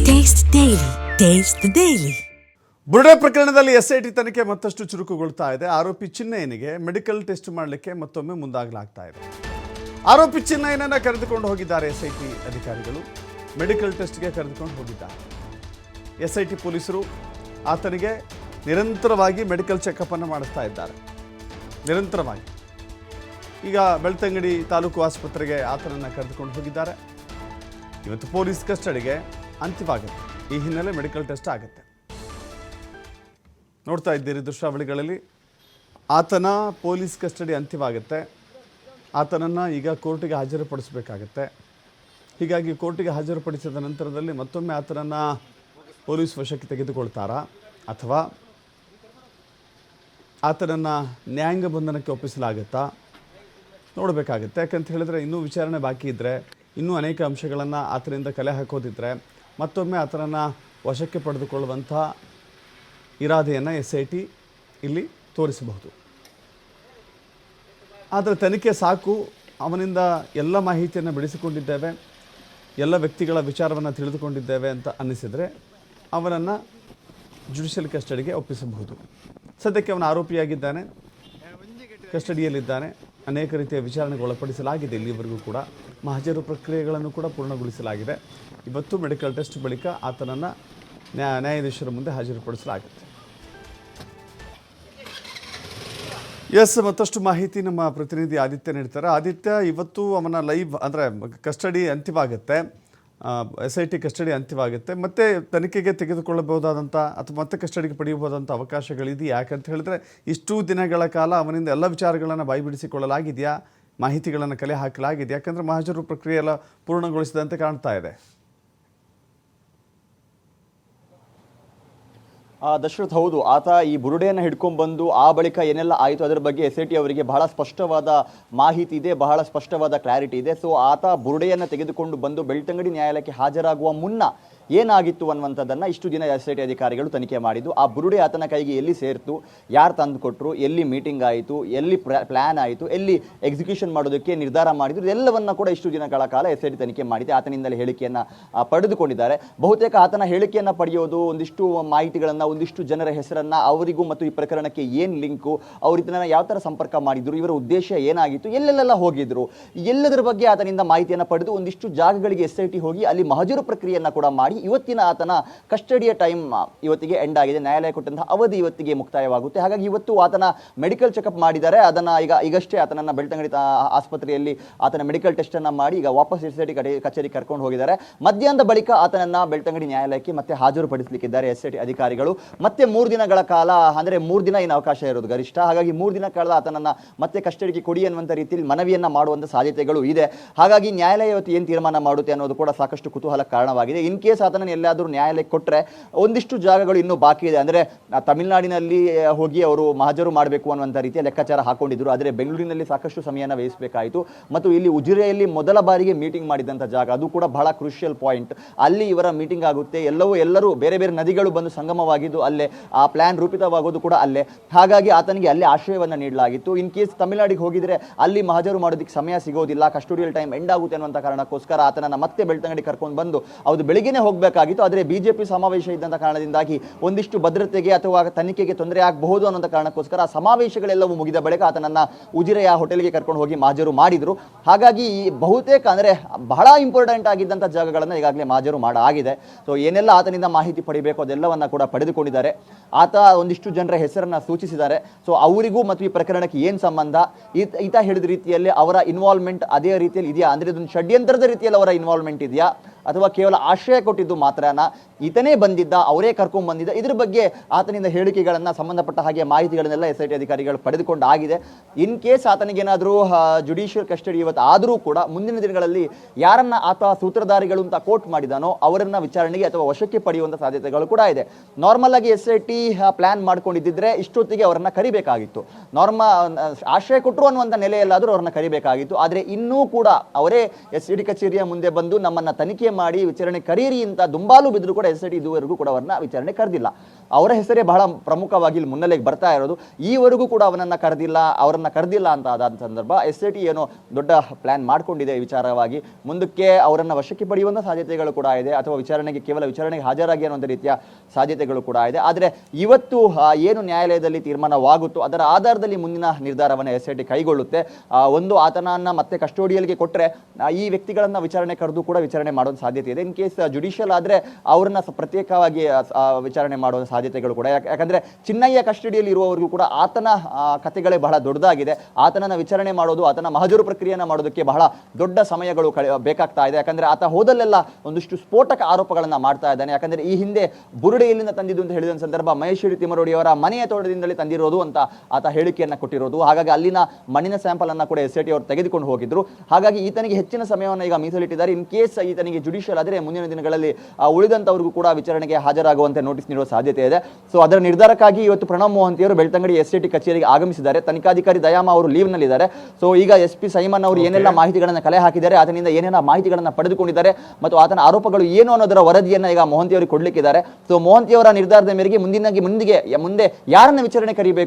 Taste the Daily. ಬುರುಡೆ ಪ್ರಕರಣದಲ್ಲಿ SIT ತನಿಖೆ ಮತ್ತಷ್ಟು ಚುರುಕುಗೊಳ್ತಾ ಇದೆ. ಆರೋಪಿ ಚಿನ್ನಯ್ಯನಿಗೆ ಮೆಡಿಕಲ್ ಟೆಸ್ಟ್ ಮಾಡಲಿಕ್ಕೆ ಮತ್ತೊಮ್ಮೆ ಮುಂದಾಗಲಾಗ್ತಾ ಇದೆ. ಆರೋಪಿ ಚಿನ್ನಯ್ಯನನ್ನ ಕರೆದುಕೊಂಡು ಹೋಗಿದ್ದಾರೆ ಎಸ್ಐಟಿ ಅಧಿಕಾರಿಗಳು. ಮೆಡಿಕಲ್ ಟೆಸ್ಟ್ಗೆ ಕರೆದುಕೊಂಡು ಹೋಗಿದ್ದಾರೆ. ಎಸ್ಐಟಿ ಪೊಲೀಸರು ಆತನಿಗೆ ನಿರಂತರವಾಗಿ ಮೆಡಿಕಲ್ ಚೆಕಪ್ ಅನ್ನು ಮಾಡಿಸ್ತಾ ಇದ್ದಾರೆ. ನಿರಂತರವಾಗಿ ಈಗ ಬೆಳ್ತಂಗಡಿ ತಾಲೂಕು ಆಸ್ಪತ್ರೆಗೆ ಆತನನ್ನು ಕರೆದುಕೊಂಡು ಹೋಗಿದ್ದಾರೆ. ಇವತ್ತು ಪೊಲೀಸ್ ಕಸ್ಟಡಿಗೆ ಅಂತ್ಯವಾಗುತ್ತೆ. ಈ ಹಿನ್ನೆಲೆ ಮೆಡಿಕಲ್ ಟೆಸ್ಟ್ ಆಗುತ್ತೆ. ನೋಡ್ತಾ ಇದ್ದೀರಿ ದೃಶ್ಯಾವಳಿಗಳಲ್ಲಿ. ಆತನ ಪೊಲೀಸ್ ಕಸ್ಟಡಿ ಅಂತ್ಯವಾಗುತ್ತೆ. ಆತನನ್ನು ಈಗ ಕೋರ್ಟಿಗೆ ಹಾಜರುಪಡಿಸಬೇಕಾಗತ್ತೆ. ಹೀಗಾಗಿ ಕೋರ್ಟಿಗೆ ಹಾಜರುಪಡಿಸಿದ ನಂತರದಲ್ಲಿ ಮತ್ತೊಮ್ಮೆ ಆತನನ್ನು ಪೊಲೀಸ್ ವಶಕ್ಕೆ ತೆಗೆದುಕೊಳ್ತಾರಾ ಅಥವಾ ಆತನನ್ನು ನ್ಯಾಯಾಂಗ ಬಂಧನಕ್ಕೆ ಒಪ್ಪಿಸಲಾಗುತ್ತಾ ನೋಡಬೇಕಾಗುತ್ತೆ. ಯಾಕಂತ ಹೇಳಿದ್ರೆ ಇನ್ನೂ ವಿಚಾರಣೆ ಬಾಕಿ ಇದ್ದರೆ, ಇನ್ನೂ ಅನೇಕ ಅಂಶಗಳನ್ನು ಆತನಿಂದ ಕಲೆ ಹಾಕೋದಿದ್ದರೆ ಮತ್ತೊಮ್ಮೆ ಆತನನ್ನು ವಶಕ್ಕೆ ಪಡೆದುಕೊಳ್ಳುವಂಥ ಇರಾದೆಯನ್ನು ಎಸ್ಐಟಿ ಇಲ್ಲಿ ತೋರಿಸಬಹುದು. ಆದರೆ ತನಿಖೆ ಸಾಕು, ಅವನಿಂದ ಎಲ್ಲ ಮಾಹಿತಿಯನ್ನು ಬಿಡಿಸಿಕೊಂಡಿದ್ದೇವೆ, ಎಲ್ಲ ವ್ಯಕ್ತಿಗಳ ವಿಚಾರವನ್ನು ತಿಳಿದುಕೊಂಡಿದ್ದೇವೆ ಅಂತ ಅನ್ನಿಸಿದರೆ ಅವನನ್ನು ಜುಡಿಷಿಯಲ್ ಕಸ್ಟಡಿಗೆ ಒಪ್ಪಿಸಬಹುದು. ಸದ್ಯಕ್ಕೆ ಅವನ ಆರೋಪಿಯಾಗಿದ್ದಾನೆ, ಕಸ್ಟಡಿಯಲ್ಲಿದ್ದಾನೆ. ಅನೇಕ ರೀತಿಯ ವಿಚಾರಣೆಗೆ ಒಳಪಡಿಸಲಾಗಿದೆ. ಇಲ್ಲಿವರೆಗೂ ಕೂಡ ಮಹಜರು ಪ್ರಕ್ರಿಯೆಗಳನ್ನು ಕೂಡ ಪೂರ್ಣಗೊಳಿಸಲಾಗಿದೆ. ಇವತ್ತು ಮೆಡಿಕಲ್ ಟೆಸ್ಟ್ ಬಳಿಕ ಆತನನ್ನು ನ್ಯಾಯಾಧೀಶರ ಮುಂದೆ ಹಾಜರುಪಡಿಸಲಾಗುತ್ತೆ. ಮತ್ತಷ್ಟು ಮಾಹಿತಿ ನಮ್ಮ ಪ್ರತಿನಿಧಿ ಆದಿತ್ಯ ನೀಡ್ತಾರೆ. ಆದಿತ್ಯ, ಇವತ್ತು ಅವನ ಲೈವ್ ಅಂದರೆ ಕಸ್ಟಡಿ ಅಂತ್ಯವಾಗುತ್ತೆ, ಎಸ್ಐಟಿ ಕಸ್ಟಡಿ ಅಂತ್ಯವಾಗುತ್ತೆ. ಮತ್ತೆ ತನಿಖೆಗೆ ತೆಗೆದುಕೊಳ್ಳಬಹುದಾದಂಥ ಅಥವಾ ಮತ್ತೆ ಕಸ್ಟಡಿಗೆ ಪಡೆಯಬಹುದಾದಂಥ ಅವಕಾಶಗಳಿದೆಯಾ? ಯಾಕಂತ ಹೇಳಿದ್ರೆ ಇಷ್ಟು ದಿನಗಳ ಕಾಲ ಅವನಿಂದ ಎಲ್ಲ ವಿಚಾರಗಳನ್ನು ಬಾಯ್ಬಿಡಿಸಿಕೊಳ್ಳಲಾಗಿದೆಯಾ, ಮಾಹಿತಿಗಳನ್ನು ಕಲೆ ಹಾಕಲಾಗಿದೆಯಾ? ಯಾಕಂದರೆ ಮಹಜರು ಪ್ರಕ್ರಿಯೆ ಎಲ್ಲ ಪೂರ್ಣಗೊಳಿಸಿದಂತೆ ಕಾಣ್ತಾ ಇದೆ. ದಶರಥ್, ಹೌದು, ಆತ ಈ ಬುರುಡೆಯನ್ನು ಹಿಡ್ಕೊಂಡ್ಬಂದು ಆ ಬಳಿಕ ಏನೆಲ್ಲ ಆಯಿತು ಅದರ ಬಗ್ಗೆ ಎಸ್ಐಟಿ ಅವರಿಗೆ ಬಹಳ ಸ್ಪಷ್ಟವಾದ ಮಾಹಿತಿ ಇದೆ, ಬಹಳ ಸ್ಪಷ್ಟವಾದ ಕ್ಲಾರಿಟಿ ಇದೆ. ಸೊ ಆತ ಬುರುಡೆಯನ್ನು ತೆಗೆದುಕೊಂಡು ಬಂದು ಬೆಳ್ತಂಗಡಿ ನ್ಯಾಯಾಲಯಕ್ಕೆ ಹಾಜರಾಗುವ ಮುನ್ನ ಏನಾಗಿತ್ತು ಅನ್ನುವಂಥದ್ದನ್ನು ಇಷ್ಟು ದಿನ ಎಸ್ಐಟಿ ಅಧಿಕಾರಿಗಳು ತನಿಖೆ ಮಾಡಿದ್ದು. ಆ ಬುರುಡೆ ಆತನ ಕೈಗೆ ಎಲ್ಲಿ ಸೇರ್ತು, ಯಾರು ತಂದು ಕೊಟ್ಟರು, ಎಲ್ಲಿ ಮೀಟಿಂಗ್ ಆಯಿತು, ಎಲ್ಲಿ ಪ್ಲ್ಯಾನ್ ಆಯಿತು, ಎಲ್ಲಿ ಎಕ್ಸಿಕ್ಯೂಷನ್ ಮಾಡೋದಕ್ಕೆ ನಿರ್ಧಾರ ಮಾಡಿದ್ರು, ಎಲ್ಲವನ್ನ ಕೂಡ ಇಷ್ಟು ದಿನಗಳ ಕಾಲ ಎಸ್ಐಟಿ ತನಿಖೆ ಮಾಡಿದೆ. ಆತನಿಂದಲೇ ಹೇಳಿಕೆಯನ್ನು ಪಡೆದುಕೊಂಡಿದ್ದಾರೆ. ಬಹುತೇಕ ಆತನ ಹೇಳಿಕೆಯನ್ನು ಪಡೆಯೋದು, ಒಂದಿಷ್ಟು ಮಾಹಿತಿಗಳನ್ನು, ಒಂದಿಷ್ಟು ಜನರ ಹೆಸರನ್ನು, ಅವರಿಗೂ ಮತ್ತು ಈ ಪ್ರಕರಣಕ್ಕೆ ಏನು ಲಿಂಕು, ಅವರು ಇದನ್ನು ಯಾವ ಥರ ಸಂಪರ್ಕ ಮಾಡಿದ್ರು, ಇವರ ಉದ್ದೇಶ ಏನಾಗಿತ್ತು, ಎಲ್ಲೆಲ್ಲ ಹೋಗಿದ್ರು, ಎಲ್ಲದರ ಬಗ್ಗೆ ಆತನಿಂದ ಮಾಹಿತಿಯನ್ನು ಪಡೆದು ಒಂದಿಷ್ಟು ಜಾಗಗಳಿಗೆ ಎಸ್ಐಟಿ ಹೋಗಿ ಅಲ್ಲಿ ಮಹಜರು ಪ್ರಕ್ರಿಯೆಯನ್ನು ಕೂಡ ಮಾಡಿ ಇವತ್ತಿನ ಆತನ ಕಸ್ಟಡಿಯ ಟೈಮ್ ಇವತ್ತಿಗೆ ಎಂಡ್ ಆಗಿದೆ. ನ್ಯಾಯಾಲಯ ಕೊಟ್ಟಂತಹ ಅವಧಿ ಇವತ್ತಿಗೆ ಮುಕ್ತಾಯವಾಗುತ್ತೆ. ಹಾಗಾಗಿ ಇವತ್ತು ಆತನ ಮೆಡಿಕಲ್ ಚೆಕಪ್ ಮಾಡಿದ್ದಾರೆ. ಅದನ್ನು ಈಗಷ್ಟೇ ಆತನನ್ನು ಬೆಳ್ತಂಗಡಿ ಆಸ್ಪತ್ರೆಯಲ್ಲಿ ಆತನ ಮೆಡಿಕಲ್ ಟೆಸ್ಟನ್ನು ಮಾಡಿ ಈಗ ವಾಪಸ್ ಎಸ್ಐಟಿ ಕಚೇರಿ ಕರ್ಕೊಂಡು ಹೋಗಿದ್ದಾರೆ. ಮಧ್ಯಾಹ್ನದ ಬಳಿಕ ಆತನನ್ನು ಬೆಳ್ತಂಗಡಿ ನ್ಯಾಯಾಲಯಕ್ಕೆ ಮತ್ತೆ ಹಾಜರುಪಡಿಸಲಿಕ್ಕಿದ್ದಾರೆ ಎಸ್ಐಟಿ ಅಧಿಕಾರಿಗಳು. ಮತ್ತೆ 3 ದಿನಗಳ ಕಾಲ, ಅಂದರೆ 3 ದಿನ ಏನು ಅವಕಾಶ ಇರೋದು ಗರಿಷ್ಠ. ಹಾಗಾಗಿ 3 ದಿನ ಕಾಲ ಆತನನ್ನು ಮತ್ತೆ ಕಸ್ಟಡಿಗೆ ಕೊಡಿ ಅನ್ನುವಂಥ ರೀತಿಯಲ್ಲಿ ಮನವಿಯನ್ನು ಮಾಡುವಂಥ ಸಾಧ್ಯತೆಗಳು ಇದೆ. ಹಾಗಾಗಿ ನ್ಯಾಯಾಲಯ ಇವತ್ತು ಏನು ತೀರ್ಮಾನ ಮಾಡುತ್ತೆ ಅನ್ನೋದು ಕೂಡ ಸಾಕಷ್ಟು ಕುತೂಹಲ ಕಾರಣವಾಗಿದೆ. ಇನ್ ಕೇಸ್ ಆತನನ್ನು ಎಲ್ಲಾದರೂ ನ್ಯಾಯಾಲಯಕ್ಕೆ ಕೊಟ್ಟರೆ ಒಂದಿಷ್ಟು ಜಾಗಗಳು ಇನ್ನೂ ಬಾಕಿ ಇದೆ. ಅಂದರೆ ತಮಿಳುನಾಡಿನಲ್ಲಿ ಹೋಗಿ ಅವರು ಮಹಜರು ಮಾಡಬೇಕು ಅನ್ನುವಂಥ ರೀತಿಯ ಲೆಕ್ಕಾಚಾರ ಹಾಕೊಂಡಿದ್ರು. ಆದರೆ ಬೆಂಗಳೂರಿನಲ್ಲಿ ಸಾಕಷ್ಟು ಸಮಯನ ವ್ಯಯಿಸಬೇಕಾಯಿತು. ಮತ್ತು ಇಲ್ಲಿ ಉಜಿರೆಯಲ್ಲಿ ಮೊದಲ ಬಾರಿಗೆ ಮೀಟಿಂಗ್ ಮಾಡಿದಂಥ ಜಾಗ, ಅದು ಕೂಡ ಬಹಳ ಕ್ರೂಷಿಯಲ್ ಪಾಯಿಂಟ್. ಅಲ್ಲಿ ಇವರ ಮೀಟಿಂಗ್ ಆಗುತ್ತೆ. ಎಲ್ಲರೂ ಬೇರೆ ಬೇರೆ ನದಿಗಳು ಬಂದು ಸಂಗಮವಾಗಿದ್ದು ಅಲ್ಲೇ, ಆ ಪ್ಲಾನ್ ರೂಪಿತವಾಗೋದು ಕೂಡ ಅಲ್ಲೇ. ಹಾಗಾಗಿ ಆತನಿಗೆ ಅಲ್ಲೇ ಆಶ್ರಯವನ್ನು ನೀಡಲಾಗಿತ್ತು. ಇನ್ ಕೇಸ್ ತಮಿಳುನಾಡಿಗೆ ಹೋಗಿದ್ರೆ ಅಲ್ಲಿ ಮಹಜರು ಮಾಡೋದಕ್ಕೆ ಸಮಯ ಸಿಗೋದಿಲ್ಲ, ಕಸ್ಟೋಡಿಯಲ್ ಟೈಮ್ ಎಂಡ್ ಆಗುತ್ತೆ ಅನ್ನುವಂಥ ಕಾರಣಕ್ಕೋಸ್ಕರ ಆತನನ್ನು ಮತ್ತೆ ಬೆಳ್ತಂಗಡಿ ಕರ್ಕೊಂಡು ಬಂದು ಅದು ಬೆಳಿಗ್ಗೆನೇ ಹೋಗಬೇಕಾಗಿತ್ತು. ಆದರೆ ಬಿಜೆಪಿ ಸಮಾವೇಶ ಇದ್ದಂಥ ಕಾರಣದಿಂದಾಗಿ ಒಂದಿಷ್ಟು ಭದ್ರತೆಗೆ ಅಥವಾ ತನಿಖೆಗೆ ತೊಂದರೆ ಆಗಬಹುದು ಅನ್ನೋ ಕಾರಣಕ್ಕೋಸ್ಕರ ಆ ಸಮಾವೇಶಗಳೆಲ್ಲವೂ ಮುಗಿದ ಬಳಿಕ ಆತನನ್ನು ಉಜಿರೆಯ ಹೋಟೆಲ್ಗೆ ಕರ್ಕೊಂಡು ಹೋಗಿ ಮಹಜರು ಮಾಡಿದ್ರು. ಹಾಗಾಗಿ ಬಹುತೇಕ ಅಂದರೆ ಬಹಳ ಇಂಪಾರ್ಟೆಂಟ್ ಆಗಿದ್ದಂಥ ಜಾಗಗಳನ್ನು ಈಗಾಗಲೇ ಮಹಜರು ಮಾಡಾಗಿದೆ. ಸೊ ಏನೆಲ್ಲ ಆತನಿಂದ ಮಾಹಿತಿ ಪಡಿಬೇಕು ಅದೆಲ್ಲವನ್ನ ಕೂಡ ಪಡೆದುಕೊಂಡಿದ್ದಾರೆ. ಆತ ಒಂದಿಷ್ಟು ಜನರ ಹೆಸರನ್ನು ಸೂಚಿಸಿದ್ದಾರೆ. ಸೊ ಅವರಿಗೂ ಮತ್ತು ಈ ಪ್ರಕರಣಕ್ಕೆ ಏನು ಸಂಬಂಧ, ಈತ ಹೇಳಿದ ರೀತಿಯಲ್ಲಿ ಅವರ ಇನ್ವಾಲ್ವ್ಮೆಂಟ್ ಅದೇ ರೀತಿಯಲ್ಲಿ ಇದೆಯಾ, ಅಂದರೆ ಇದೊಂದು ಷಡ್ಯಂತ್ರದ ರೀತಿಯಲ್ಲಿ ಅವರ ಇನ್ವಾಲ್ವ್ಮೆಂಟ್ ಇದೆಯಾ, ಅಥವಾ ಕೇವಲ ಆಶ್ರಯ ಕೊಟ್ಟಿದ್ದು ಮಾತ್ರನಾ, ಈತನೇ ಬಂದಿದ್ದ, ಅವರೇ ಕರ್ಕೊಂಡು ಬಂದಿದ್ದ, ಇದ್ರ ಬಗ್ಗೆ ಆತನಿಂದ ಹೇಳಿಕೆಗಳನ್ನು, ಸಂಬಂಧಪಟ್ಟ ಹಾಗೆ ಮಾಹಿತಿಗಳನ್ನೆಲ್ಲ ಎಸ್ಐಟಿ ಅಧಿಕಾರಿಗಳು ಪಡೆದುಕೊಂಡಾಗಿದೆ. ಇನ್ ಕೇಸ್ ಆತನಿಗೇನಾದರೂ ಜುಡಿಷಿಯಲ್ ಕಸ್ಟಡಿ ಇವತ್ತು ಆದರೂ ಕೂಡ ಮುಂದಿನ ದಿನಗಳಲ್ಲಿ ಯಾರನ್ನ ಆತ ಸೂತ್ರಧಾರಿಗಳು ಅಂತ ಕೋಟ್ ಮಾಡಿದಾನೋ ಅವರನ್ನ ವಿಚಾರಣೆಗೆ ಅಥವಾ ವಶಕ್ಕೆ ಪಡೆಯುವಂಥ ಸಾಧ್ಯತೆಗಳು ಕೂಡ ಇದೆ. ನಾರ್ಮಲ್ ಆಗಿ ಎಸ್ಐಟಿ ಪ್ಲಾನ್ ಮಾಡ್ಕೊಂಡಿದ್ದಿದ್ರೆ ಇಷ್ಟೊತ್ತಿಗೆ ಅವರನ್ನ ಕರಿಬೇಕಾಗಿತ್ತು. ಆಶ್ರಯ ಕೊಟ್ಟರು ಅನ್ನುವಂಥ ನೆಲೆಯಲ್ಲಾದರೂ ಅವ್ರನ್ನ ಕರಿಬೇಕಾಗಿತ್ತು. ಆದರೆ ಇನ್ನೂ ಕೂಡ ಅವರೇ ಎಸ್ಐಟಿ ಕಚೇರಿಯ ಮುಂದೆ ಬಂದು ನಮ್ಮನ್ನ ತನಿಖೆ ಮಾಡಿ ವಿಚಾರಣೆ ಕರೀರಿ ಅಂತ ದುಂಬಾಲು ಬಿದ್ದರೂ ಕೂಡ ಎಸ್ಐಟಿ ಇದುವರೆಗೂ ಕೂಡ ಅವರನ್ನ ವಿಚಾರಣೆ ಕರೆದಿಲ್ಲ. ಅವರ ಹೆಸರೇ ಬಹಳ ಪ್ರಮುಖವಾಗಿ ಇಲ್ಲಿ ಮುನ್ನೆಲೆಗೆ ಬರ್ತಾ ಇರೋದು. ಈವರೆಗೂ ಕೂಡ ಅವರನ್ನ ಕರೆದಿಲ್ಲ ಅಂತ ಆದ ಸಂದರ್ಭ SIT ಏನೋ ದೊಡ್ಡ ಪ್ಲಾನ್ ಮಾಡ್ಕೊಂಡಿದೆ ಈ ವಿಚಾರವಾಗಿ. ಮುಂದಕ್ಕೆ ಅವರನ್ನ ವಶಕ್ಕೆ ಪಡೆಯುವಂಥ ಸಾಧ್ಯತೆಗಳು ಕೂಡ ಇದೆ, ಅಥವಾ ಕೇವಲ ವಿಚಾರಣೆಗೆ ಹಾಜರಾಗಿ ಅನ್ನುವಂಥ ರೀತಿಯ ಸಾಧ್ಯತೆಗಳು ಕೂಡ ಇದೆ. ಆದರೆ ಇವತ್ತು ಏನು ನ್ಯಾಯಾಲಯದಲ್ಲಿ ತೀರ್ಮಾನವಾಗುತ್ತೋ ಅದರ ಆಧಾರದಲ್ಲಿ ಮುಂದಿನ ನಿರ್ಧಾರವನ್ನು SIT ಕೈಗೊಳ್ಳುತ್ತೆ. ಒಂದು ಆತನನ್ನ ಮತ್ತೆ ಕಸ್ಟೋಡಿಯಲ್ಗೆ ಕೊಟ್ಟರೆ ಈ ವ್ಯಕ್ತಿಗಳನ್ನ ವಿಚಾರಣೆ ಕರೆದು ಕೂಡ ವಿಚಾರಣೆ ಮಾಡೋ ಸಾಧ್ಯತೆ ಇದೆ. ಇನ್ ಕೇಸ್ ಜುಡಿಷಿಯಲ್ ಆದ್ರೆ ಅವರನ್ನ ಪ್ರತ್ಯೇಕವಾಗಿ ವಿಚಾರಣೆ ಮಾಡುವ ಸಾಧ್ಯತೆಗಳು ಕೂಡ, ಯಾಕಂದ್ರೆ ಚಿನ್ನಯ್ಯ ಕಸ್ಟಡಿಯಲ್ಲಿ ಇರುವವರೆಗೂ ಕೂಡ ಆತನ ಕಥೆಗಳೇ ಬಹಳ ದೊಡ್ಡದಾಗಿದೆ. ಆತನನ್ನ ವಿಚಾರಣೆ ಮಾಡೋದು, ಆತನ ಮಹಜರು ಪ್ರಕ್ರಿಯೆಯನ್ನ ಮಾಡೋದಕ್ಕೆ ಬಹಳ ದೊಡ್ಡ ಸಮಯಗಳು ಬೇಕಾಗ್ತಾ ಇದೆ. ಯಾಕಂದ್ರೆ ಆತ ಹೋದಲ್ಲೆಲ್ಲ ಒಂದಿಷ್ಟು ಸ್ಫೋಟಕ ಆರೋಪಗಳನ್ನ ಮಾಡ್ತಾ ಇದ್ದಾನೆ. ಯಾಕಂದ್ರೆ ಈ ಹಿಂದೆ ಬುರುಡೆಯಲ್ಲಿಂದ ತಂದಿದ್ದು ಅಂತ ಹೇಳಿದ ಸಂದರ್ಭ ಮಹೇಶ್ವರಿ ತಿಮ್ಮರೋಡಿ ಅವರ ಮನೆಯ ತೋಟದಿಂದಲೇ ತಂದಿರೋದು ಅಂತ ಆತ ಹೇಳಿಕೆಯನ್ನ ಕೊಟ್ಟಿರೋದು. ಹಾಗಾಗಿ ಅಲ್ಲಿನ ಮಣ್ಣಿನ ಸ್ಯಾಂಪಲ್ ಅನ್ನ ಕೂಡ SIT ಅವರು ತೆಗೆದುಕೊಂಡು ಹೋಗಿದ್ರು. ಹಾಗಾಗಿ ಈತನಿಗೆ ಹೆಚ್ಚಿನ ಸಮಯವನ್ನು ಈಗ ಮೀಸಲಿಟ್ಟಿದ್ದಾರೆ. ಇನ್ ಕೇಸ್ ಈತನಿಗೆ ಜುಡಿಷಿಯಲ್ ಆದರೆ ಮುಂದಿನ ದಿನಗಳಲ್ಲಿ ಉಳಿದಂತವರಿಗೂ ಕೂಡ ವಿಚಾರಣೆಗೆ ಹಾಜರಾಗುವಂತೆ ನೋಟಿಸ್ ನೀಡುವ ಸಾಧ್ಯತೆ ಇದೆ. ಸೊ ಅದರ ನಿರ್ಧಾರಕ್ಕಾಗಿ ಇವತ್ತು ಪ್ರಣವ್ ಮೊಹಂತಿಯವರು ಬೆಳ್ತಂಗಡಿ SIT ಕಚೇರಿಗೆ ಆಗಮಿಸಿದ್ದಾರೆ. ತನಿಖಾಧಿಕಾರಿ ದಯಾಮ ಅವರು ಲೀವ್ ನಲ್ಲಿದ್ದಾರೆ. ಸೊ ಈಗ SP ಸೈಮನ್ ಅವರು ಏನೆಲ್ಲ ಮಾಹಿತಿಗಳನ್ನು ಕಲೆ ಹಾಕಿದ್ದಾರೆ, ಆತನಿಂದ ಏನೆಲ್ಲ ಮಾಹಿತಿಗಳನ್ನು ಪಡೆದುಕೊಂಡಿದ್ದಾರೆ ಮತ್ತು ಆತನ ಆರೋಪಗಳು ಏನು ಅನ್ನೋದರ ವರದಿಯನ್ನ ಈಗ ಮೊಹಂತಿ ಅವರಿಗೆ ಕೊಡ್ಲಿಕ್ಕಿದ್ದಾರೆ. ಸೊ ಮೊಹಂತಿ ಅವರ ನಿರ್ಧಾರದ ಮೇರೆಗೆ ಮುಂದೆ ಯಾರನ್ನ ವಿಚಾರಣೆ ಕರಿಬೇಕು